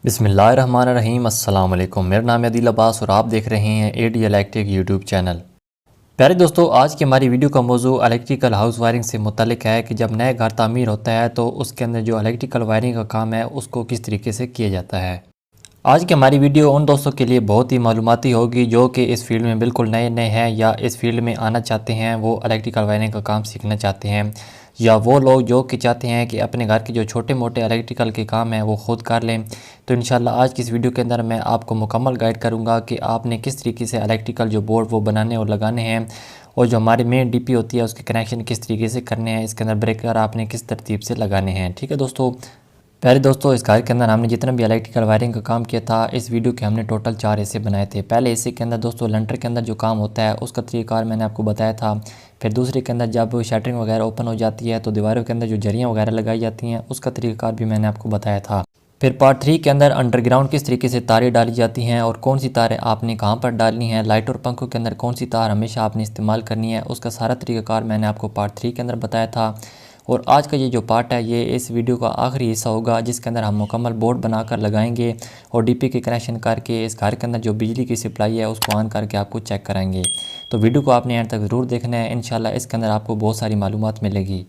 बिस्मिल्लाहिर्रहमानिर्रहीम अस्सलाम वालेकुम। मेरा नाम है अदील अब्बास और आप देख रहे हैं एडी इलेक्ट्रिक यूट्यूब चैनल। प्यारे दोस्तों, आज की हमारी वीडियो का मौजू इलेक्ट्रिकल हाउस वायरिंग से मुतल्लिक है कि जब नए घर तामीर होता है तो उसके अंदर जो इलेक्ट्रिकल वायरिंग का काम है उसको किस तरीके से किया जाता है। आज की हमारी वीडियो उन दोस्तों के लिए बहुत ही मालूमाती होगी जो कि इस फील्ड में बिल्कुल नए नए हैं या इस फील्ड में आना चाहते हैं, वो इलेक्ट्रिकल वायरिंग का काम सीखना चाहते हैं, या वो लोग जो कि चाहते हैं कि अपने घर के जो छोटे मोटे इलेक्ट्रिकल के काम हैं वो ख़ुद कर लें। तो इंशाल्लाह आज की इस वीडियो के अंदर मैं आपको मुकम्मल गाइड करूँगा कि आपने किस तरीके से इलेक्ट्रिकल जो बोर्ड वो बनाने और लगाने हैं, और जो हमारी मेन डीपी होती है उसके कनेक्शन किस तरीके से करने हैं, इसके अंदर ब्रेकर आपने किस तरतीब से लगाने हैं। ठीक है दोस्तों, प्यारे दोस्तों, इस घर के अंदर हमने जितना भी इलेक्ट्रिकल वायरिंग का काम किया था, इस वीडियो के हमने टोटल 4 हिस्से बनाए थे। पहले हिस्से के अंदर दोस्तों लंटर के अंदर जो काम होता है उसका तरीक़ाकार मैंने आपको बताया था। फिर दूसरे के अंदर जब शटरिंग वगैरह ओपन हो जाती है तो दीवारों के अंदर जो जरियाँ वगैरह लगाई जाती हैं उसका तरीक़ाकार भी मैंने आपको बताया था। फिर पार्ट 3 के अंदर अंडरग्राउंड किस तरीके से तारें डाली जाती हैं और कौन सी तारें आपने कहाँ पर डालनी है, लाइट और पंखों के अंदर कौन सी तार हमेशा आपने इस्तेमाल करनी है, उसका सारा तरीक़ाकार मैंने आपको पार्ट 3 के अंदर बताया था। और आज का ये जो पार्ट है ये इस वीडियो का आखिरी हिस्सा होगा जिसके अंदर हम मुकम्मल बोर्ड बनाकर लगाएंगे और डीपी के कनेक्शन करके इस घर के अंदर जो बिजली की सप्लाई है उसको ऑन करके आपको चेक कराएंगे। तो वीडियो को आपने एंड तक ज़रूर देखना है, इंशाल्लाह इसके अंदर आपको बहुत सारी मालूमात मिलेगी।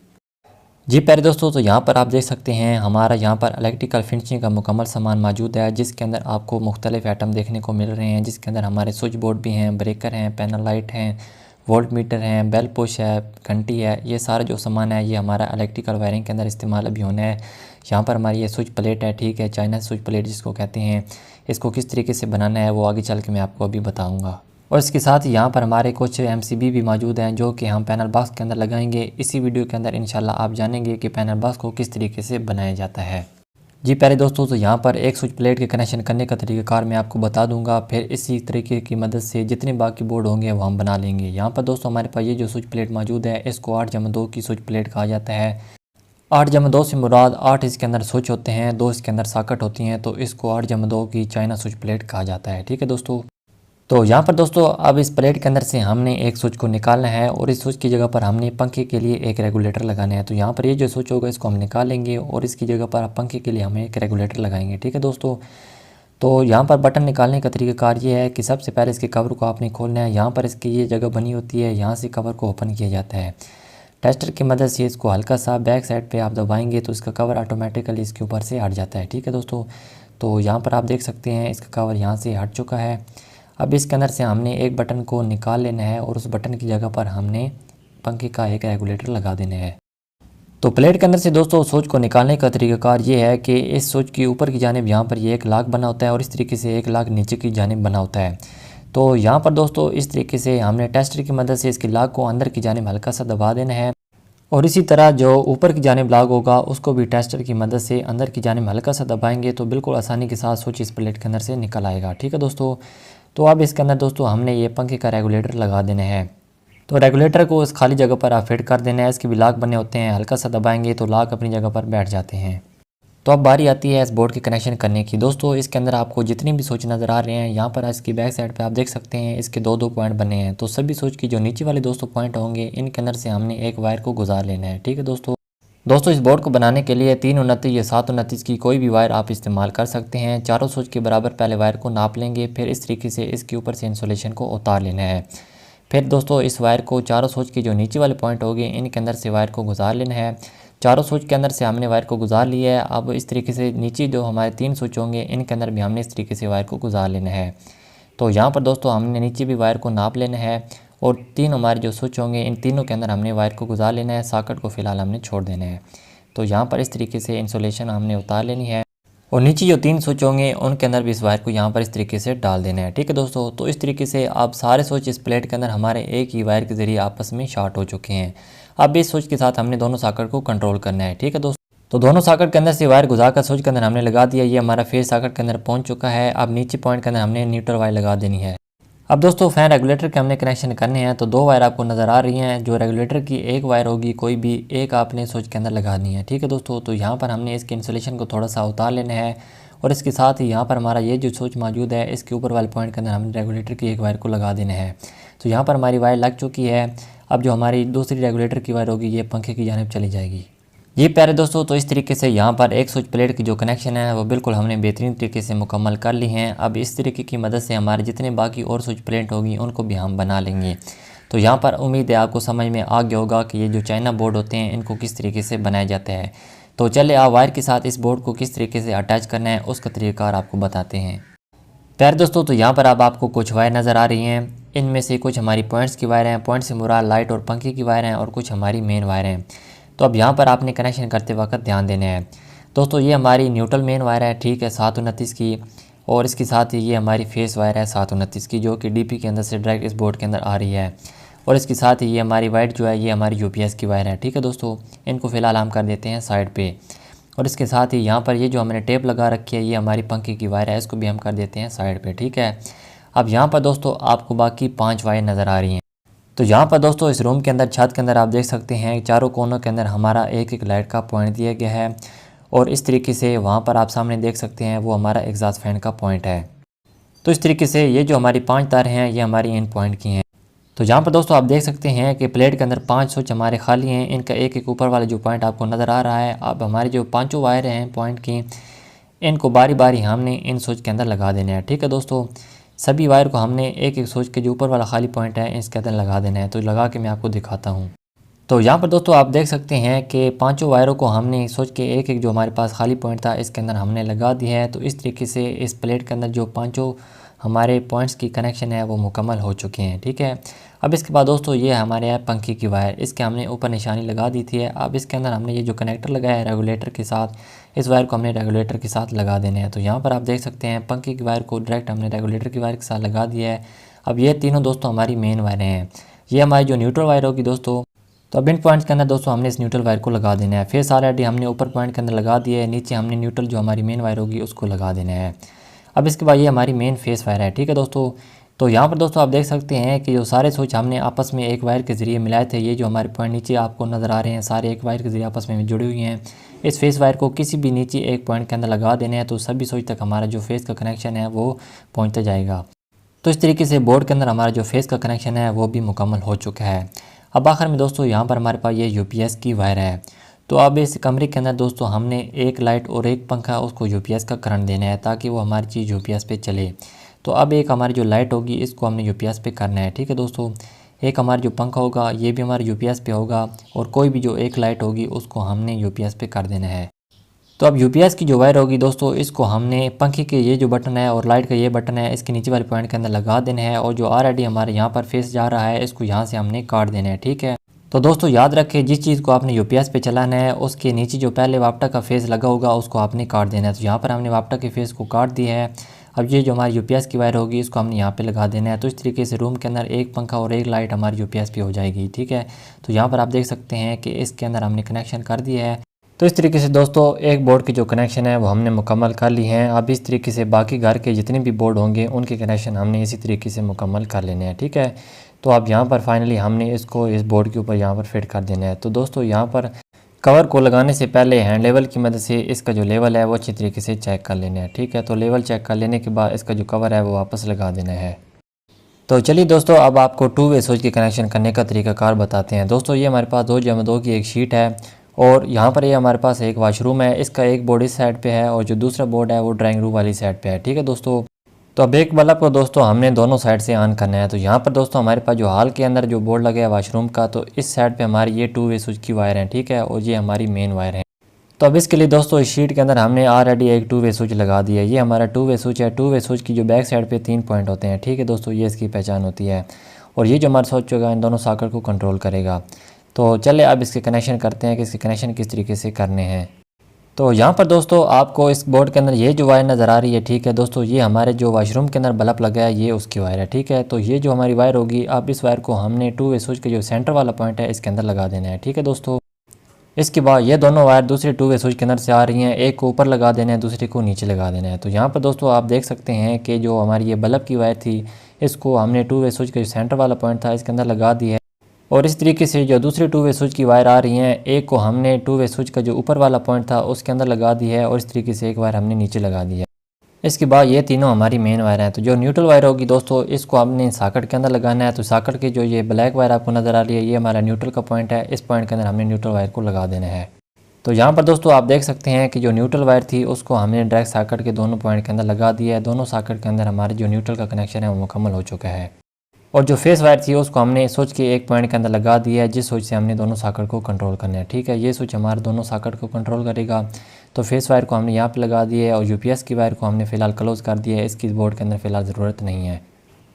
जी प्यारे दोस्तों, तो यहाँ पर आप देख सकते हैं हमारा यहाँ पर इलेक्ट्रिकल फिनिशिंग का मुकम्मल सामान मौजूद है जिसके अंदर आपको मुख्तलिफ आइटम देखने को मिल रहे हैं, जिसके अंदर हमारे स्विच बोर्ड भी हैं, ब्रेकर हैं, पैनल लाइट हैं, वोल्ट मीटर हैं, बेल पुश है, घंटी है। ये सारा जो सामान है ये हमारा इलेक्ट्रिकल वायरिंग के अंदर इस्तेमाल अभी होना है। यहाँ पर हमारी ये स्विच प्लेट है, ठीक है, चाइना स्विच प्लेट जिसको कहते हैं। इसको किस तरीके से बनाना है वो आगे चल के मैं आपको अभी बताऊँगा। और इसके साथ ही यहाँ पर हमारे कुछ MCB भी मौजूद हैं जो कि हम पैनल बॉक्स के अंदर लगाएंगे। इसी वीडियो के अंदर इंशाल्लाह आप जानेंगे कि पैनल बॉक्स को किस तरीके से बनाया जाता है। जी प्यारे दोस्तों, तो यहाँ पर एक स्विच प्लेट के कनेक्शन करने का तरीक़ाकार मैं आपको बता दूंगा, फिर इसी तरीके की मदद से जितने बाकी बोर्ड होंगे वो हम बना लेंगे। यहाँ पर दोस्तों हमारे पास ये जो स्विच प्लेट मौजूद है इसको 8/2 की स्विच प्लेट कहा जाता है। 8/2 से मुराद 8 इसके अंदर स्विच होते हैं, 2 इसके अंदर सॉकेट होती हैं, तो इसको 8/2 की चाइना स्विच प्लेट कहा जाता है। ठीक है दोस्तों, तो यहाँ पर दोस्तों अब इस प्लेट के अंदर से हमने एक स्विच को निकालना है और इस स्विच की जगह पर हमने पंखे के लिए एक रेगुलेटर लगाना है। तो यहाँ पर ये जो स्विच होगा इसको हम निकालेंगे और इसकी जगह पर पंखे के लिए हमें एक रेगुलेटर लगाएंगे। ठीक है दोस्तों, तो यहाँ पर बटन निकालने का तरीक़ाकार ये है कि सबसे पहले इसके कवर को आपने खोलना है। यहाँ पर इसकी ये जगह बनी होती है, यहाँ से कवर को ओपन किया जाता है। टेस्टर की मदद से इसको हल्का सा बैक साइड पर आप दबाएँगे तो इसका कवर ऑटोमेटिकली इसके ऊपर से हट जाता है। ठीक है दोस्तों, तो यहाँ पर आप देख सकते हैं इसका कवर यहाँ से हट चुका है। अब इसके अंदर से हमने एक बटन को निकाल लेना है और उस बटन की जगह पर हमने पंखे का एक रेगुलेटर लगा देना है। तो प्लेट के अंदर से दोस्तों स्विच को निकालने का तरीक़ाकार ये है कि इस स्विच की ऊपर की जानिब यहाँ पर ये एक लाक बना होता है और इस तरीके से एक लाक नीचे की जानिब बना होता है। तो यहाँ पर दोस्तों इस तरीके से हमने टेस्टर की मदद से इसकी लाक को अंदर की जानिब हल्का सा दबा देना है और इसी तरह जो ऊपर की जानिब लाक होगा उसको भी टेस्टर की मदद से अंदर की जानिब हल्का सा दबाएंगे तो बिल्कुल आसानी के साथ स्विच इस प्लेट के अंदर से निकल आएगा। ठीक है दोस्तों, तो अब इसके अंदर दोस्तों हमने ये पंखे का रेगुलेटर लगा देना है। तो रेगुलेटर को इस खाली जगह पर आप फिट कर देना है। इसके भी लाक बने होते हैं, हल्का सा दबाएंगे तो लाक अपनी जगह पर बैठ जाते हैं। तो अब बारी आती है इस बोर्ड के कनेक्शन करने की। दोस्तों इसके अंदर आपको जितनी भी स्विच नज़र आ रहे हैं यहाँ पर इसकी बैक साइड पे आप देख सकते हैं इसके 2-2 पॉइंट बने हैं। तो सभी स्विच की जो नीचे वाले दोस्तों पॉइंट होंगे इनके अंदर से हमने एक वायर को गुजार लेना है। ठीक है दोस्तों इस बोर्ड को बनाने के लिए 329 या 729 की कोई भी वायर आप इस्तेमाल कर सकते हैं। चारों स्विच के बराबर पहले वायर को नाप लेंगे, फिर इस तरीके से इसके ऊपर से इंसुलेशन को उतार लेना है। फिर दोस्तों इस वायर को चारों स्विच के जो नीचे वाले पॉइंट होंगे इनके अंदर से वायर को गुजार लेना है। चारों स्विच के अंदर से हमने वायर को गुजार लिया है। अब इस तरीके से नीचे जो हमारे 3 स्विच होंगे इनके अंदर भी हमने इस तरीके से वायर को गुजार लेना है। तो यहाँ पर दोस्तों हमने नीचे भी वायर को नाप लेना है और 3 हमारे जो स्विच होंगे इन तीनों के अंदर हमने वायर को गुजार लेना है। सॉकेट को फ़िलहाल हमने छोड़ देना है। तो यहाँ पर इस तरीके से इंसुलेशन हमने उतार लेनी है और नीचे जो 3 स्विच होंगे उनके अंदर भी इस वायर को यहाँ पर इस तरीके से डाल देना है। ठीक है दोस्तों, तो इस तरीके से अब सारे स्विच इस प्लेट के अंदर हमारे एक ही वायर के ज़रिए आपस में शॉर्ट हो चुके हैं। अब इस स्विच के साथ हमने दोनों सॉकेट को कंट्रोल करना है। ठीक है दोस्तों, तो दोनों सॉकेट के अंदर से वायर गुजार कर स्विच के अंदर हमने लगा दिया। ये हमारा फेस सॉकेट के अंदर पहुँच चुका है। अब नीचे पॉइंट के अंदर हमने न्यूट्रल वायर लगा देनी है। अब दोस्तों फैन रेगुलेटर के हमने कनेक्शन करने हैं। तो 2 वायर आपको नज़र आ रही हैं। जो रेगुलेटर की एक वायर होगी कोई भी एक आपने स्विच के अंदर लगानी है। ठीक है दोस्तों, तो यहाँ पर हमने इसके इंसुलेशन को थोड़ा सा उतार लेना है और इसके साथ ही यहाँ पर हमारा ये जो स्विच मौजूद है इसके ऊपर वाले पॉइंट के अंदर हमने रेगुलेटर की एक वायर को लगा देना है। तो यहाँ पर हमारी वायर लग चुकी है। अब जो हमारी दूसरी रेगुलेटर की वायर होगी ये पंखे की जानिब चली जाएगी। ये प्यारे दोस्तों, तो इस तरीके से यहाँ पर एक स्विच प्लेट की जो कनेक्शन है वो बिल्कुल हमने बेहतरीन तरीके से मुकम्मल कर ली हैं। अब इस तरीके की मदद से हमारे जितने बाकी और स्विच प्लेट होगी उनको भी हम बना लेंगे। तो यहाँ पर उम्मीद है आपको समझ में आ गया होगा कि ये जो चाइना बोर्ड होते हैं इनको किस तरीके से बनाया जाता है। तो चले आप वायर के साथ इस बोर्ड को किस तरीके से अटैच करना है उसका तरीक़ाकार आपको बताते हैं। प्यारे दोस्तों, तो यहाँ पर अब आपको कुछ वायर नज़र आ रही हैं। इनमें से कुछ हमारी पॉइंट्स की वायर हैं, पॉइंट से मुराद लाइट और पंखे की वायर हैं, और कुछ हमारी मेन वायर हैं। तो अब यहाँ पर आपने कनेक्शन करते वक्त ध्यान देना है दोस्तों, ये हमारी न्यूट्रल मेन वायर है, ठीक है, 729 की, और इसके साथ ही ये हमारी फेस वायर है 729 की, जो कि डीपी के अंदर से डायरेक्ट इस बोर्ड के अंदर आ रही है। और इसके साथ ही ये हमारी वाइट जो है ये हमारी यूपीएस की वायर है, ठीक है दोस्तों। इनको फ़िलहाल हम कर देते हैं साइड पे। और इसके साथ ही यहाँ पर ये जो हमने टेप लगा रखी है ये हमारी पंखे की वायर है, इसको भी हम कर देते हैं साइड पे, ठीक है। अब यहाँ पर दोस्तों आपको बाकी 5 वायर नज़र आ रही हैं। तो यहाँ पर दोस्तों इस रूम के अंदर छत के अंदर आप देख सकते हैं चारों कोनों के अंदर हमारा एक एक लाइट का पॉइंट दिया गया है, और इस तरीके से वहाँ पर आप सामने देख सकते हैं वो हमारा एग्जॉस्ट फैन का पॉइंट है। तो इस तरीके से ये जो हमारी 5 तार हैं ये हमारी इन पॉइंट की हैं। तो यहाँ पर दोस्तों आप देख सकते हैं कि प्लेट के अंदर 5 स्विच हमारे खाली हैं, इनका एक एक ऊपर वाला जो पॉइंट आपको नज़र आ रहा है। अब हमारी जो 5 वायर हैं पॉइंट की, इनको बारी बारी हमने इन स्विच के अंदर लगा देना है, ठीक है दोस्तों। सभी वायर को हमने एक एक स्विच के जो ऊपर वाला खाली पॉइंट है इसके अंदर लगा देना है। तो लगा के मैं आपको दिखाता हूँ। तो यहाँ पर दोस्तों आप देख सकते हैं कि 5 वायरों को हमने सोच के एक एक जो हमारे पास खाली पॉइंट था इसके अंदर हमने लगा दिया है। तो इस तरीके से इस प्लेट के अंदर जो 5 हमारे पॉइंट्स की कनेक्शन है वो मुकम्मल हो चुके हैं, ठीक है। अब इसके बाद दोस्तों ये हमारे यहाँ पंखे की वायर, इसके हमने ऊपर निशानी लगा दी थी। अब इसके अंदर हमने ये जो कनेक्टर लगाया है रेगुलेटर के साथ, इस वायर को हमने रेगुलेटर के साथ लगा देना है। तो यहाँ पर आप देख सकते हैं पंखे की वायर को डायरेक्ट हमने रेगुलेटर की वायर के साथ लगा दिया है। अब ये तीनों दोस्तों हमारी मेन वायरें हैं। ये हमारी जो न्यूट्रल वायर होगी दोस्तों, तो अब इन पॉइंट्स के अंदर दोस्तों हमने इस न्यूट्रल वायर को लगा देना है। फेस ऑलरेडी हमने ऊपर पॉइंट के अंदर लगा दिया है, नीचे हमने न्यूट्रल जो हमारी मेन वायर होगी उसको लगा देना है। अब इसके बाद ये हमारी मेन फेस वायर है, ठीक है दोस्तों। तो यहाँ पर दोस्तों आप देख सकते हैं कि जो सारे स्विच हमने आपस में एक वायर के ज़रिए मिलाए थे, ये जो हमारे पॉइंट नीचे आपको नज़र आ रहे हैं सारे एक वायर के ज़रिए आपस में जुड़ी हुई हैं। इस फेस वायर को किसी भी नीचे एक पॉइंट के अंदर लगा देना है, तो सभी स्विच तक हमारा जो फेस का कनेक्शन है वो पहुँचता जाएगा। तो इस तरीके से बोर्ड के अंदर हमारा जो फेस का कनेक्शन है वो भी मुकम्मल हो चुका है। अब आखिर में दोस्तों यहाँ पर हमारे पास ये यूपीएस की वायर है। तो अब इस कमरे के अंदर दोस्तों हमने एक लाइट और एक पंखा उसको यूपीएस का करंट देना है ताकि वो हमारी चीज़ यूपीएस पे चले। तो अब एक हमारी जो लाइट होगी इसको हमने यूपीएस पे करना है, ठीक है दोस्तों। एक हमारा जो पंखा होगा ये भी हमारा यूपीएस पे होगा, और कोई भी जो एक लाइट होगी उसको हमने यूपीएस पे कर देना है। तो अब यूपीएस की जो वायर होगी दोस्तों, इसको हमने पंखे के ये जो बटन है और लाइट का ये बटन है इसके नीचे वाले पॉइंट के अंदर लगा देना है, और जो ऑलरेडी हमारे यहाँ पर फेस जा रहा है इसको यहाँ से हमने काट देना है, ठीक है। तो दोस्तों याद रखें जिस चीज़ को आपने यूपीएस पे चलाना है उसके नीचे जो पहले वाप्टा का फेस लगा होगा उसको आपने काट देना है। तो यहाँ पर हमने वाप्टा के फेस को काट दिया है। अब ये जो हमारी यूपीएस की वायर होगी इसको हमने यहाँ पे लगा देना है। तो इस तरीके से रूम के अंदर एक पंखा और एक लाइट हमारी यूपीएस पे हो जाएगी, ठीक है। तो यहाँ पर आप देख सकते हैं कि इसके अंदर हमने कनेक्शन कर दिया है। तो इस तरीके से दोस्तों एक बोर्ड की जो कनेक्शन है वो हमने मुकम्मल कर ली हैं। अब इस तरीके से बाकी घर के जितने भी बोर्ड होंगे उनके कनेक्शन हमने इसी तरीके से मुकम्मल कर लेने हैं, ठीक है। तो अब यहाँ पर फाइनली हमने इसको इस बोर्ड के ऊपर यहाँ पर फिट कर देना है। तो दोस्तों यहाँ पर कवर को लगाने से पहले हैंड लेवल की मदद से इसका जो लेवल है वो अच्छी तरीके से चेक कर लेना है, ठीक है। तो लेवल चेक कर लेने के बाद इसका जो कवर है वो वापस लगा देना है। तो चलिए दोस्तों अब आपको 2 वे स्विच की कनेक्शन करने का तरीकाकार बताते हैं। दोस्तों ये हमारे पास 2x2 की एक शीट है, और यहाँ पर ये हमारे पास एक वाशरूम है। इसका एक बोर्ड इस साइड पे है और जो दूसरा बोर्ड है वो ड्राइंग रूम वाली साइड पे है, ठीक है दोस्तों। तो अब एक बल्ब को दोस्तों हमने दोनों साइड से ऑन करना है। तो यहाँ पर दोस्तों हमारे पास जो हॉल के अंदर जो बोर्ड लगा है वाशरूम का, तो इस साइड पे हमारी ये 2 वे स्विच की वायर है, ठीक है, और ये हमारी मेन वायर है। तो अब इसके लिए दोस्तों इस शीट के अंदर हमने ऑलरेडी एक 2 वे स्विच लगा दिया है। ये हमारा 2 वे स्विच है। 2 वे स्विच की जो बैक साइड पे 3 पॉइंट होते हैं, ठीक है दोस्तों, ये इसकी पहचान होती है। और ये जो हमारा स्विच होगा इन दोनों सॉकेट को कंट्रोल करेगा। तो चले अब इसके कनेक्शन करते हैं कि इसके कनेक्शन किस तरीके से करने हैं। तो यहाँ पर दोस्तों आपको इस बोर्ड के अंदर ये जो वायर नज़र आ रही है, ठीक है दोस्तों, ये हमारे जो वाशरूम के अंदर बल्ब लगा है ये उसकी वायर है, ठीक है। तो ये जो हमारी वायर होगी अब इस वायर को हमने 2 वे स्विच के जो सेंटर वाला पॉइंट है इसके अंदर लगा देना है, ठीक है दोस्तों। इसके बाद ये दोनों वायर दूसरे 2 वे स्विच के अंदर से आ रही हैं, एक को ऊपर लगा देना है दूसरे को नीचे लगा देना है। तो यहाँ पर दोस्तों आप देख सकते हैं कि जो हमारी ये बल्ब की वायर थी इसको हमने 2 वे स्विच का जो सेंटर वाला पॉइंट था इसके अंदर लगा दी है। और इस तरीके से जो दूसरे 2 वे स्विच की वायर आ रही हैं, एक को हमने 2 वे स्विच का जो ऊपर वाला पॉइंट था उसके अंदर लगा दी है, और इस तरीके से एक वायर हमने नीचे लगा दी है। इसके बाद ये तीनों हमारी मेन वायर हैं। तो जो न्यूट्रल वायर होगी दोस्तों इसको हमने सॉकेट के अंदर लगाना है। तो सॉकेट की जो ये ब्लैक वायर आपको नज़र आ रही है ये हमारा न्यूट्रल का पॉइंट है, इस पॉइंट के अंदर हमने न्यूट्रल वायर को लगा देना है। तो यहाँ पर दोस्तों आप देख सकते हैं कि जो न्यूट्रल वायर थी उसको हमने डायरेक्ट सॉकेट के दोनों पॉइंट के अंदर लगा दिया है। दोनों सॉकेट के अंदर हमारे जो न्यूट्रल का कनेक्शन है वो मुकम्मल हो चुका है। और जो फेस वायर थी उसको हमने स्विच के एक पॉइंट के अंदर लगा दिया है, जिस स्विच से हमने दोनों सॉकेट को कंट्रोल करना है। ठीक है, ये स्विच हमारे दोनों सॉकेट को कंट्रोल करेगा। तो फेस वायर को हमने यहाँ पे लगा दिया है और यूपीएस की वायर को हमने फ़िलहाल क्लोज़ कर दिया है, इसकी बोर्ड के अंदर फ़िलहाल ज़रूरत नहीं है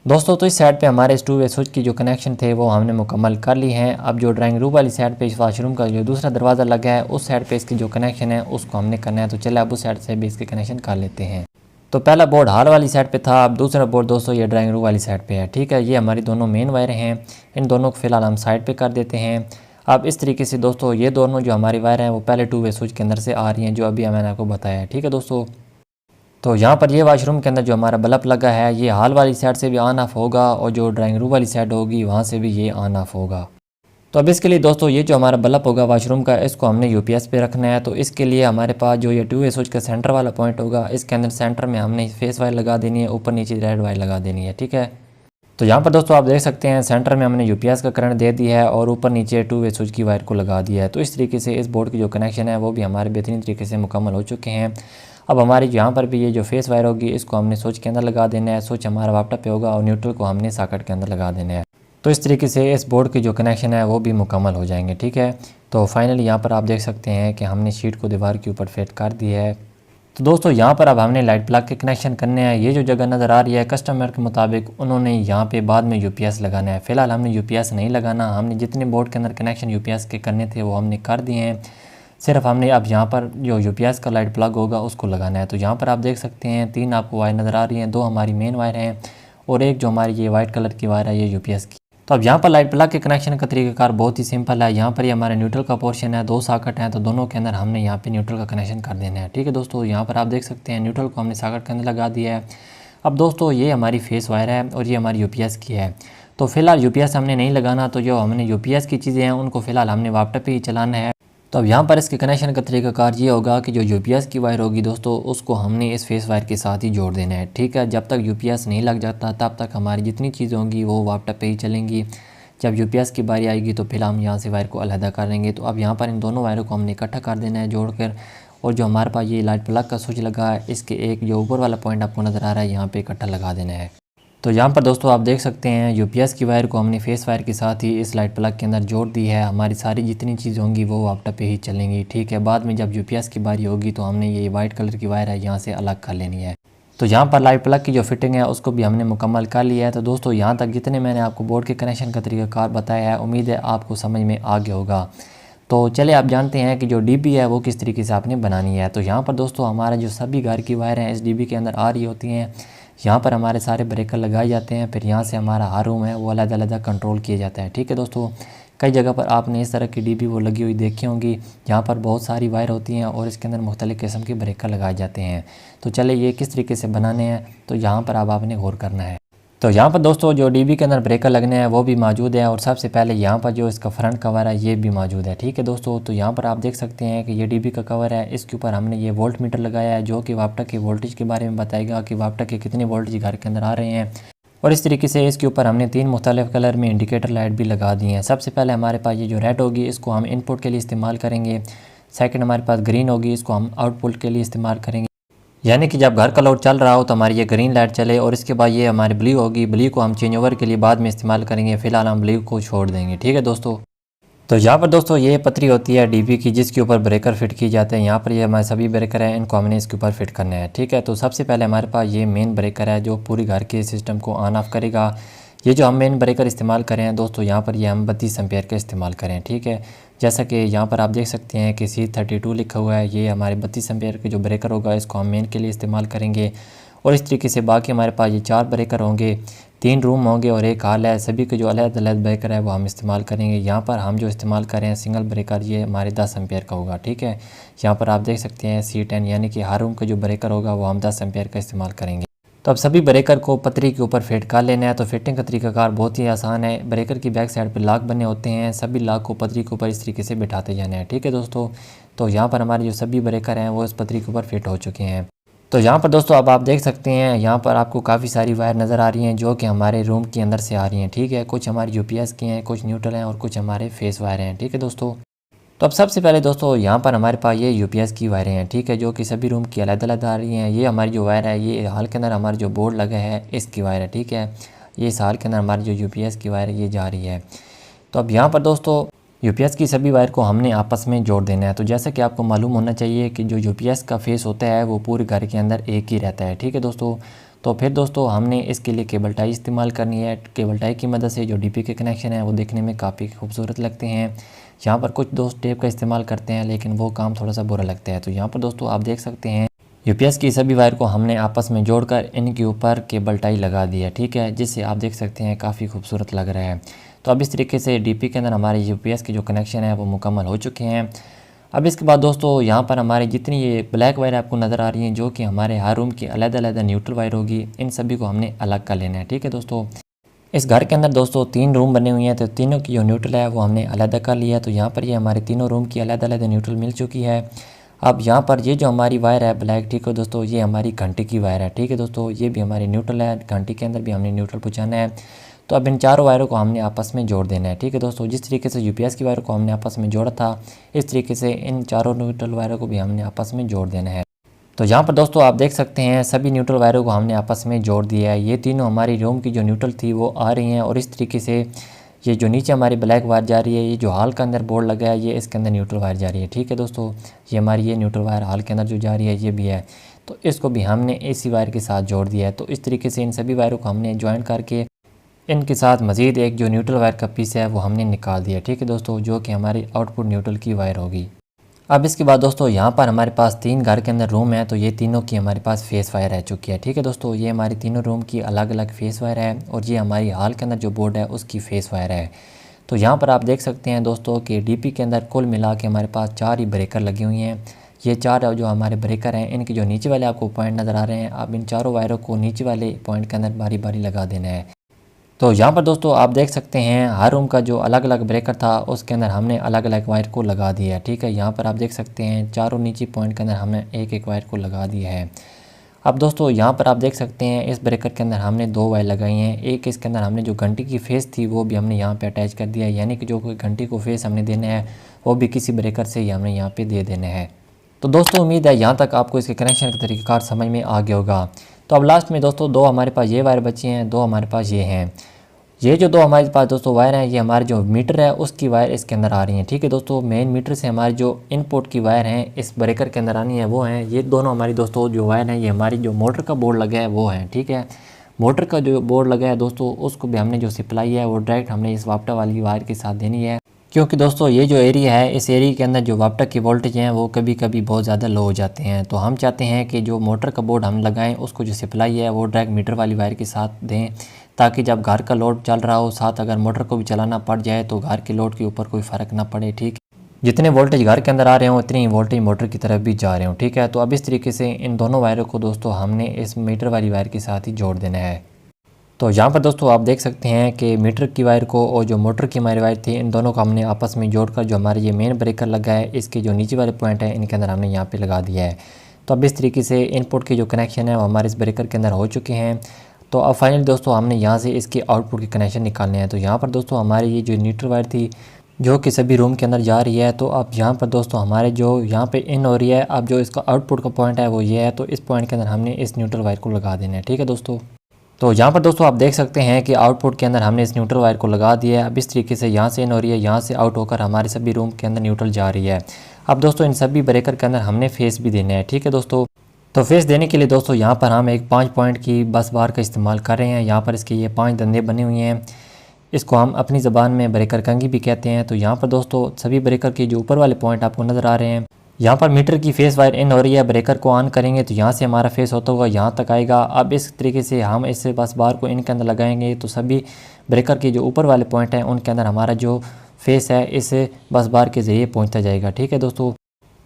दोस्तों। तो इस साइड पे हमारे इस 2 वे स्विच की जो कनेक्शन थे वो हमने मुकम्मल कर ली हैं। अब जो ड्राइंग रूम वाली साइड पे इस वॉशरूम का जो दूसरा दरवाज़ा लगा है उस साइड पे इसकी जो कनेक्शन है उसको हमने करना है। तो चले अब उस साइड से भी इसके कनेक्शन कर लेते हैं। तो पहला बोर्ड हॉल वाली साइड पे था, अब दूसरा बोर्ड दोस्तों ये ड्राइंग रूम वाली साइड पे है। ठीक है, ये हमारी दोनों मेन वायर हैं, इन दोनों को फ़िलहाल हम साइड पे कर देते हैं। अब इस तरीके से दोस्तों ये दोनों जो हमारी वायर हैं वो पहले 2 वे स्विच के अंदर से आ रही हैं, जो अभी मैंने आपको बताया है। ठीक है दोस्तों, तो यहाँ पर ये वॉशरूम के अंदर जो हमारा बल्ब लगा है ये हॉल वाली साइड से भी ऑन ऑफ होगा और जो ड्राइंग रूम वाली साइड होगी वहाँ से भी ये ऑन ऑफ होगा। तो अब इसके लिए दोस्तों ये जो हमारा बल्ब होगा वॉशरूम का, इसको हमने यूपीएस पे रखना है। तो इसके लिए हमारे पास जो ये 2 वे स्विच का सेंटर वाला पॉइंट होगा, इसके अंदर सेंटर में हमने फेस वायर लगा देनी है, ऊपर नीचे रेड वायर लगा देनी है। ठीक है, तो यहाँ पर दोस्तों आप देख सकते हैं सेंटर में हमने यूपीएस का करंट दे दिया है और ऊपर नीचे 2 वे स्विच की वायर को लगा दिया है। तो इस तरीके से इस बोर्ड की जो कनेक्शन है वो भी हमारे बेहतरीन तरीके से मुकम्मल हो चुके हैं। अब हमारी यहाँ पर भी ये जो फेस वायर होगी इसको हमने स्विच के अंदर लगा देना है, स्विच हमारा वापटप पे होगा और न्यूट्रल को हमने सॉकेट के अंदर लगा देना है। तो इस तरीके से इस बोर्ड की जो कनेक्शन है वो भी मुकम्मल हो जाएंगे। ठीक है, तो फाइनली यहाँ पर आप देख सकते हैं कि हमने शीट को दीवार के ऊपर फिट कर दी है। तो दोस्तों यहाँ पर अब हमने लाइट प्लग के कनेक्शन करने हैं। ये जो जगह नज़र आ रही है कस्टमर के मुताबिक उन्होंने यहाँ पे बाद में यूपीएस लगाना है। फ़िलहाल हमने यूपीएस नहीं लगाना, हमने जितने बोर्ड के अंदर कनेक्शन यूपीएस के करने थे वो हमने कर दिए हैं। सिर्फ हमने अब यहाँ पर जो यूपीएस का लाइट प्लग होगा उसको लगाना है। तो यहाँ पर आप देख सकते हैं 3 आपको वायर नज़र आ रही हैं, 2 हमारी मेन वायर हैं और एक जो हमारी ये वाइट कलर की वायर है ये यूपीएस की। तो अब यहाँ पर लाइट प्लग के कनेक्शन का तरीकाकार बहुत ही सिंपल है। यहाँ पर ये हमारे न्यूट्रल का पोर्शन है, 2 सॉकेट हैं, तो दोनों के अंदर हमने यहाँ पे न्यूट्रल का कनेक्शन कर देना है। ठीक है दोस्तों, यहाँ पर आप देख सकते हैं न्यूट्रल को हमने सॉकेट के अंदर लगा दिया है। अब दोस्तों ये हमारी फेस वायर है और ये हमारी यूपीएस की है। तो फिलहाल यूपीएस हमने नहीं लगाना, तो जो हमने यूपीएस की चीज़ें हैं उनको फ़िलहाल हमने वापटप पे ही चलाना है। तो अब यहाँ पर इसके कनेक्शन का तरीकाकार ये होगा कि जो यूपीएस की वायर होगी दोस्तों उसको हमने इस फेस वायर के साथ ही जोड़ देना है। ठीक है, जब तक यूपीएस नहीं लग जाता तब तक हमारी जितनी चीज़ें होंगी वो वापटप पे ही चलेंगी। जब यूपीएस की बारी आएगी तो फिर हम यहाँ से वायर को अलहदा कर लेंगे। तो अब यहाँ पर इन दोनों वायरों को हमने इकट्ठा कर देना है जोड़कर, और जो हमारे पास ये लाइट प्लग का स्विच लगा है इसके एक जो ऊपर वाला पॉइंट आपको नज़र आ रहा है यहाँ पे इकट्ठा लगा देना है। तो यहाँ पर दोस्तों आप देख सकते हैं यूपीएस की वायर को हमने फेस वायर के साथ ही इस लाइट प्लग के अंदर जोड़ दी है। हमारी सारी जितनी चीज़ होंगी वो वापटप पे ही चलेंगी। ठीक है, बाद में जब यूपीएस की बारी होगी तो हमने ये वाइट कलर की वायर है यहाँ से अलग कर लेनी है। तो यहाँ पर लाइट प्लग की जो फिटिंग है उसको भी हमने मुकम्मल कर लिया है। तो दोस्तों यहाँ तक जितने मैंने आपको बोर्ड के कनेक्शन का तरीकाकार बताया है उम्मीद है आपको समझ में आ गया होगा। तो चले आप जानते हैं कि जो डीबी है वो किस तरीके से आपने बनानी है। तो यहाँ पर दोस्तों हमारा जो सभी घर की वायर हैं इस डीबी के अंदर आ रही होती हैं। यहाँ पर हमारे सारे ब्रेकर लगाए जाते हैं, फिर यहाँ से हमारा हर रूम है वो अलग-अलग कंट्रोल किया जाता है। ठीक है दोस्तों, कई जगह पर आपने इस तरह की डीबी वो लगी हुई देखी होंगी, यहाँ पर बहुत सारी वायर होती हैं और इसके अंदर मुख्तलिफ़ किस्म के ब्रेकर लगाए जाते हैं। तो चले ये किस तरीके से बनाने हैं तो यहाँ पर अब आपने गौर करना है। तो यहाँ पर दोस्तों जो डीबी के अंदर ब्रेकर लगने हैं वो भी मौजूद है और सबसे पहले यहाँ पर जो इसका फ्रंट कवर है ये भी मौजूद है। ठीक है दोस्तों, तो यहाँ पर आप देख सकते हैं कि ये डीबी का कवर है, इसके ऊपर हमने ये वोल्ट मीटर लगाया है जो कि वापटक के वोल्टेज के बारे में बताएगा कि वापटक के कितने वोल्टेज घर के अंदर आ रहे हैं। और इस तरीके से इसके ऊपर हमने 3 मुख्तलिफ़ कलर में इंडिकेटर लाइट भी लगा दी हैं। सबसे पहले हमारे पास ये जो रेड होगी इसको हम इनपुट के लिए इस्तेमाल करेंगे। सेकंड हमारे पास ग्रीन होगी, इसको हम आउटपुट के लिए इस्तेमाल करेंगे, यानी कि जब घर का लोड चल रहा हो तो हमारी ये ग्रीन लाइट चले। और इसके बाद ये हमारी ब्लू होगी, ब्लू को हम चेंज ओवर के लिए बाद में इस्तेमाल करेंगे, फ़िलहाल हम ब्लू को छोड़ देंगे। ठीक है दोस्तों, तो यहाँ पर दोस्तों ये पतरी होती है डीबी की जिसके ऊपर ब्रेकर फिट किए जाते हैं। यहाँ पर ये हमारे सभी ब्रेकर हैं, इनको हमने इसके ऊपर फिट करना है। ठीक है, तो सबसे पहले हमारे पास ये मेन ब्रेकर है जो पूरी घर के सिस्टम को ऑन ऑफ करेगा। ये जो हम मेन ब्रेकर इस्तेमाल करें हैं दोस्तों, यहाँ पर ये हम 32 एम्पेयर का इस्तेमाल करें। ठीक है, जैसा कि यहाँ पर आप देख सकते हैं कि C32 लिखा हुआ है, ये हमारे 32 एम्पेयर के जो ब्रेकर होगा इसको हम मेन के लिए इस्तेमाल करेंगे। और इस तरीके से बाकी हमारे पास ये 4 ब्रेकर होंगे, 3 रूम होंगे और एक हॉल है, सभी के जो अलग-अलग ब्रेकर है वो हम इस्तेमाल करेंगे। यहाँ पर हम जो इस्तेमाल करें हैं सिंगल ब्रेकर ये हमारे 10 एम्पेयर का होगा। ठीक है, यहाँ पर आप देख सकते हैं C10 यानी कि हर रूम का जो ब्रेकर होगा वो हम 10 एम्पेयर का इस्तेमाल करेंगे। तो अब सभी ब्रेकर को पतरी के ऊपर फिट कर लेना है। तो फिटिंग का तरीकाकार बहुत ही आसान है। ब्रेकर की बैक साइड पे लॉक बने होते हैं, सभी लॉक को पतरी के ऊपर इस तरीके से बिठाते जाना है। ठीक है दोस्तों, तो यहाँ पर हमारे जो सभी ब्रेकर हैं वो इस पतरी के ऊपर फिट हो चुके हैं। तो यहाँ पर दोस्तों अब आप देख सकते हैं यहाँ पर आपको काफ़ी सारी वायर नज़र आ रही हैं जो कि हमारे रूम के अंदर से आ रही हैं। ठीक है, कुछ हमारी यूपीएस की हैं, कुछ न्यूट्रल हैं और कुछ हमारे फेस वायर हैं। ठीक है दोस्तों, तो अब सबसे पहले दोस्तों यहाँ पर हमारे पास ये यूपीएस की वायरें हैं, ठीक है, जो कि सभी रूम की अलग-अलग आ रही हैं। ये हमारी जो वायर है ये हाल के अंदर हमारा जो बोर्ड लगा है इसकी वायर है, ठीक है। ये इस हाल के अंदर हमारी जो यूपीएस की वायर है ये जा रही है। तो अब यहाँ पर दोस्तों यूपीएस की सभी वायर को हमने आपस में जोड़ देना है। तो जैसा कि आपको मालूम होना चाहिए कि जो यूपीएस का फेस होता है वो पूरे घर के अंदर एक ही रहता है, ठीक है दोस्तों। तो फिर दोस्तों हमने इसके लिए केबल टाई इस्तेमाल करनी है। केबल टाई की मदद से जो डीपी के कनेक्शन है वो देखने में काफ़ी खूबसूरत लगते हैं। यहाँ पर कुछ दोस्त टेप का इस्तेमाल करते हैं लेकिन वो काम थोड़ा सा बुरा लगता है। तो यहाँ पर दोस्तों आप देख सकते हैं यूपीएस की सभी वायर को हमने आपस में जोड़कर इनके ऊपर केबल टाई लगा दी है, ठीक है, जिससे आप देख सकते हैं काफ़ी खूबसूरत लग रहा है। तो अब इस तरीके से डीपी के अंदर हमारे यूपीएस के जो कनेक्शन है वो मुकम्मल हो चुके हैं। अब इसके बाद दोस्तों यहाँ पर हमारी जितनी ये ब्लैक वायर आपको नज़र आ रही हैं जो कि हमारे हर रूम की अलग-अलग न्यूट्रल वायर होगी, इन सभी को हमने अलग कर लेना है, ठीक है दोस्तों। इस घर के अंदर दोस्तों 3 रूम बने हुए हैं, तो तीनों की जो न्यूट्रल है वो हमने अलग कर लिया है। तो यहाँ पर ये हमारे तीनों रूम की अलग-अलग न्यूट्रल मिल चुकी है। अब यहाँ पर ये जो हमारी वायर है ब्लैक, ठीक है दोस्तों, ये हमारी घंटी की वायर है, ठीक है दोस्तों। ये भी हमारी न्यूट्रल है, घंटी के अंदर भी हमने न्यूट्रल पहुँचाना है। तो अब इन चारों वायरों को हमने आपस में जोड़ देना है, ठीक है दोस्तों। जिस तरीके से यूपीएस की वायर को हमने आपस में जोड़ा था इस तरीके से इन चारों न्यूट्रल वायरों को भी हमने आपस में जोड़ देना है। तो यहाँ पर दोस्तों आप देख सकते हैं सभी न्यूट्रल वायरों को हमने आपस में जोड़ दिया है। ये तीनों हमारी रूम की जो न्यूट्रल थी वो आ रही हैं और इस तरीके से ये जो नीचे हमारी ब्लैक वायर जा रही है, ये जो हाल के अंदर बोर्ड लगा है ये इसके अंदर न्यूट्रल वायर जा रही है, ठीक है दोस्तों। ये हमारी ये न्यूट्रल वायर हाल के अंदर जो जा रही है ये भी है, तो इसको भी हमने एसी वायर के साथ जोड़ दिया है। तो इस तरीके से इन सभी वायरों को हमने ज्वाइन करके इनके साथ मज़ीद एक जो न्यूट्रल वायर का पीस है वो हमने निकाल दिया, ठीक है दोस्तों, जो कि हमारी आउटपुट न्यूट्रल की वायर होगी। अब इसके बाद दोस्तों यहाँ पर हमारे पास 3 घर के अंदर रूम है, तो ये तीनों की हमारे पास फेस वायर रह चुकी है, ठीक है दोस्तों। ये हमारी तीनों रूम की अलग अलग फेस वायर है और ये हमारी हाल के अंदर जो बोर्ड है उसकी फेस वायर है। तो यहाँ पर आप देख सकते हैं दोस्तों कि डीपी के अंदर कुल मिला के हमारे पास 4 ही ब्रेकर लगी हुई हैं। ये 4 जो हमारे ब्रेकर हैं इनके जो नीचे वाले आपको पॉइंट नज़र आ रहे हैं, अब इन चारों वायरों को नीचे वाले पॉइंट के अंदर बारी बारी लगा देना है। तो यहाँ पर दोस्तों आप देख सकते हैं हर रूम का जो अलग अलग ब्रेकर था उसके अंदर हमने अलग अलग वायर को लगा दिया है, ठीक है। यहाँ पर आप देख सकते हैं चारों नीचे पॉइंट के अंदर हमने एक एक वायर को लगा दिया है। अब दोस्तों यहाँ पर आप देख सकते हैं इस ब्रेकर के अंदर हमने 2 वायर लगाई हैं। एक इसके अंदर हमने जो घंटी की फेस थी वो भी हमने यहाँ पे अटैच कर दिया है, यानी कि जो कोई घंटी को फेस हमने देना है वो भी किसी ब्रेकर से ही हमने यहाँ पे दे देना है। तो दोस्तों उम्मीद है यहाँ तक आपको इसके कनेक्शन का तरीक़ाकार समझ में आ गया होगा। तो अब लास्ट में दोस्तों 2 हमारे पास ये वायर बची हैं, 2 हमारे पास ये हैं। ये जो 2 हमारे पास दोस्तों वायर हैं ये हमारे जो मीटर है उसकी वायर इसके अंदर आ रही हैं, ठीक है दोस्तों। मेन मीटर से हमारी जो इनपुट की वायर हैं इस ब्रेकर के अंदर आनी है वो हैं। ये दोनों हमारी दोस्तों जो वायर हैं ये हमारी जो मोटर का बोर्ड लगा है वो है, ठीक है। मोटर का जो बोर्ड लगा है दोस्तों उसको भी हमने जो सप्लाई है वो डायरेक्ट हमने इस वाप्टा वाली वायर के साथ देनी है, क्योंकि दोस्तों ये जो एरिया है इस एरिया के अंदर जो वाप्टा की वोल्टेज हैं वो कभी कभी बहुत ज़्यादा लो हो जाते हैं। तो हम चाहते हैं कि जो मोटर का बोर्ड हम लगाएं उसको जो सप्लाई है वो डायरेक्ट मीटर वाली वायर के साथ दें, ताकि जब घर का लोड चल रहा हो साथ अगर मोटर को भी चलाना पड़ जाए तो घर के लोड के ऊपर कोई फ़र्क ना पड़े, ठीक। जितने वोल्टेज घर के अंदर आ रहे हों उतनी ही वोल्टेज मोटर की तरफ भी जा रहे हों, ठीक है। तो अब इस तरीके से इन दोनों वायरों को दोस्तों हमने इस मीटर वाली वायर के साथ ही जोड़ देना है। तो यहाँ पर दोस्तों आप देख सकते हैं कि मीटर की वायर को और जो मोटर की हमारी वायर थी इन दोनों को हमने आपस में जोड़कर जो हमारे ये मेन ब्रेकर लगा है इसके जो नीचे वाले पॉइंट है इनके अंदर हमने यहाँ पे लगा दिया है। तो अब इस तरीके से इनपुट के जो कनेक्शन है वो हमारे इस ब्रेकर के अंदर हो चुके हैं। तो अब फाइनली दोस्तों हमने यहाँ से इसके आउटपुट के कनेक्शन निकालने हैं। तो यहाँ पर दोस्तों हमारी ये जो न्यूट्रल वायर थी जो कि सभी रूम के अंदर जा रही है, तो अब यहाँ पर दोस्तों हमारे जो यहाँ पे इन हो रही है, अब जो इसका आउटपुट का पॉइंट है वो ये है। तो इस पॉइंट के अंदर हमने इस न्यूट्रल वायर को लगा देना है, ठीक है दोस्तों। तो यहाँ पर दोस्तों आप देख सकते हैं कि आउटपुट के अंदर हमने इस न्यूट्रल वायर को लगा दिया है। अब इस तरीके से यहाँ से इन हो रही है, यहाँ से आउट होकर हमारे सभी रूम के अंदर न्यूट्रल जा रही है। अब दोस्तों इन सभी ब्रेकर के अंदर हमने फेस भी देना है, ठीक है दोस्तों। तो फेस देने के लिए दोस्तों यहाँ पर हम एक 5 पॉइंट की बस बार का इस्तेमाल कर रहे हैं। यहाँ पर इसके ये 5 धंधे बने हुए हैं, इसको हम अपनी ज़बान में ब्रेकर कंघी भी कहते हैं। तो यहाँ पर दोस्तों सभी ब्रेकर के जो ऊपर वाले पॉइंट आपको नज़र आ रहे हैं, यहाँ पर मीटर की फेस वायर इन हो रही है। ब्रेकर को ऑन करेंगे तो यहाँ से हमारा फेस होता हुआ यहाँ तक आएगा। अब इस तरीके से हम इस बस बार को इनके अंदर लगाएंगे तो सभी ब्रेकर के जो ऊपर वाले पॉइंट हैं उनके अंदर हमारा जो फेस है इस बस बार के ज़रिए पहुँचता जाएगा, ठीक है दोस्तों।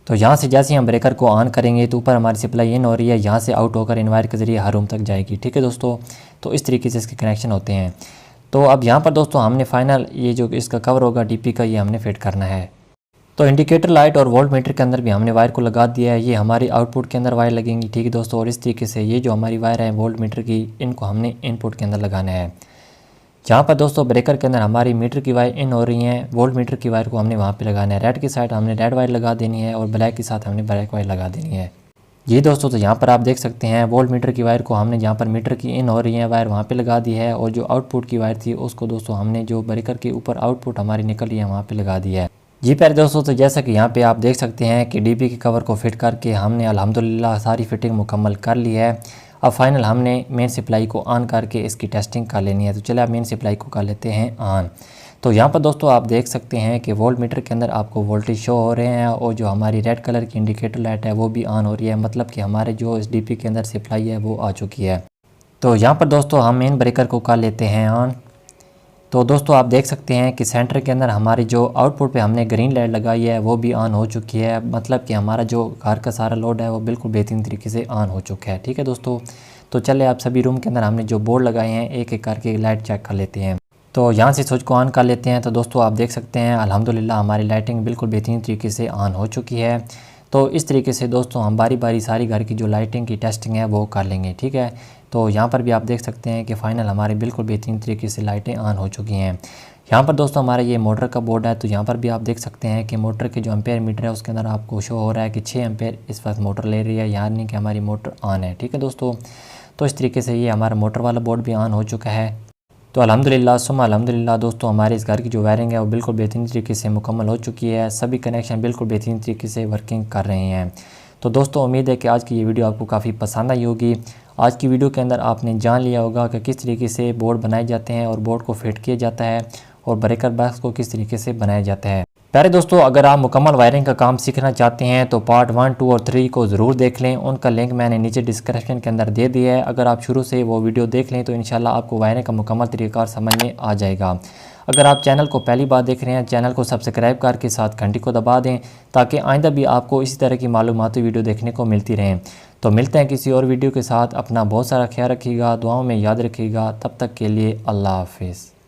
तो यहाँ से जैसे ही हम ब्रेकर को ऑन करेंगे तो ऊपर हमारी सप्लाई इन हो रही है, यहाँ से आउट होकर इन वायर के ज़रिए हर रूम तक जाएगी, ठीक है दोस्तों। तो इस तरीके से इसके कनेक्शन होते हैं। तो अब यहाँ पर दोस्तों हमने फाइनल ये जो इसका कवर होगा डीपी का ये हमने फिट करना है। तो इंडिकेटर लाइट और वोल्ट मीटर के अंदर भी हमने वायर को लगा दिया है। ये हमारी आउटपुट के अंदर वायर लगेंगी, ठीक है दोस्तों। और इस तरीके से ये जो हमारी वायर है वोल्ट मीटर की, इनको हमने इनपुट के अंदर लगाना है। जहाँ पर दोस्तों ब्रेकर के अंदर हमारी मीटर की वायर इन हो रही है, वोल्ट मीटर की वायर को हमने वहाँ पे लगाना है। रेड की साइड हमने रेड वायर लगा देनी है और ब्लैक के साथ हमने ब्लैक वायर लगा देनी है। जी दोस्तों, तो यहाँ पर आप देख सकते हैं वोल्ट मीटर की वायर को हमने जहाँ पर मीटर की इन हो रही है वायर वहाँ पे लगा दी है, और जो आउटपुट की वायर थी उसको दोस्तों हमने जो ब्रेकर के ऊपर आउटपुट हमारी निकल रही है वहाँ पे लगा दी है। जी प्यारे दोस्तों, तो जैसा कि यहाँ पे आप देख सकते हैं कि डीपी के कवर को फिट करके हमने अल्हम्दुलिल्लाह सारी फिटिंग मुकम्मल कर ली है। अब फाइनल हमने मेन सप्लाई को ऑन करके इसकी टेस्टिंग कर लेनी है। तो चलिए आप मेन सप्लाई को कर लेते हैं ऑन। तो यहाँ पर दोस्तों आप देख सकते हैं कि वोल्ट मीटर के अंदर आपको वोल्टेज शो हो रहे हैं, और जो हमारी रेड कलर की इंडिकेटर लाइट है वो भी ऑन हो रही है, मतलब कि हमारे जो इस डीपी के अंदर सप्लाई है वो आ चुकी है। तो यहाँ पर दोस्तों हम मेन ब्रेकर को कर लेते हैं ऑन। तो दोस्तों आप देख सकते हैं कि सेंटर के अंदर हमारी जो आउटपुट पे हमने ग्रीन लाइट लगाई है वो भी ऑन हो चुकी है, मतलब कि हमारा जो घर का सारा लोड है वो बिल्कुल बेहतरीन तरीके से ऑन हो चुका है। ठीक है दोस्तों, तो चले आप सभी रूम के अंदर हमने जो बोर्ड लगाए हैं एक एक करके लाइट चेक कर लेते हैं। तो यहाँ से स्विच को ऑन कर लेते हैं। तो दोस्तों आप देख सकते हैं अल्हम्दुलिल्लाह हमारी लाइटिंग बिल्कुल बेहतरीन तरीके से ऑन हो चुकी है। तो इस तरीके से दोस्तों हम बारी बारी सारी घर की जो लाइटिंग की टेस्टिंग है वो कर लेंगे। ठीक है, तो यहाँ पर भी आप देख सकते हैं कि फ़ाइनल हमारी बिल्कुल बेहतरीन तरीके से लाइटें ऑन हो चुकी हैं। यहाँ पर दोस्तों हमारा ये मोटर का बोर्ड है, तो यहाँ पर भी आप देख सकते हैं कि मोटर के जो एम्पेयर मीटर है उसके अंदर आपको शो हो रहा है कि 6 एम्पेयर इस वक्त मोटर ले रही है, यानी कि हमारी मोटर ऑन है। ठीक है दोस्तों, तो इस तरीके से ये हमारा मोटर वाला बोर्ड भी ऑन हो चुका है। तो अल्हम्दुलिल्लाह सुम्मा अल्हम्दुलिल्लाह दोस्तों हमारे इस घर की जो वायरिंग है वो बिल्कुल बेहतरीन तरीके से मुकम्मल हो चुकी है। सभी कनेक्शन बिल्कुल बेहतरीन तरीके से वर्किंग कर रहे हैं। तो दोस्तों उम्मीद है कि आज की ये वीडियो आपको काफ़ी पसंद आई होगी। आज की वीडियो के अंदर आपने जान लिया होगा कि किस तरीके से बोर्ड बनाए जाते हैं और बोर्ड को फिट किया जाता है, और ब्रेकर बॉक्स को किस तरीके से बनाया जाता है। प्यारे दोस्तों, अगर आप मुकम्मल वायरिंग का काम सीखना चाहते हैं तो पार्ट 1, 2 और 3 को ज़रूर देख लें। उनका लिंक मैंने नीचे डिस्क्रिप्शन के अंदर दे दिया है। अगर आप शुरू से वो वीडियो देख लें तो इंशाल्लाह आपको वायरिंग का मुकम्मल तरीक़ाकार समझ में आ जाएगा। अगर आप चैनल को पहली बार देख रहे हैं, चैनल को सब्सक्राइब करके साथ घंटी को दबा दें, ताकि आइंदा भी आपको इसी तरह की मालूमाती वीडियो देखने को मिलती रहें। तो मिलते हैं किसी और वीडियो के साथ। अपना बहुत सारा ख्याल रखिएगा, दुआओं में याद रखिएगा। तब तक के लिए अल्लाह हाफिज़।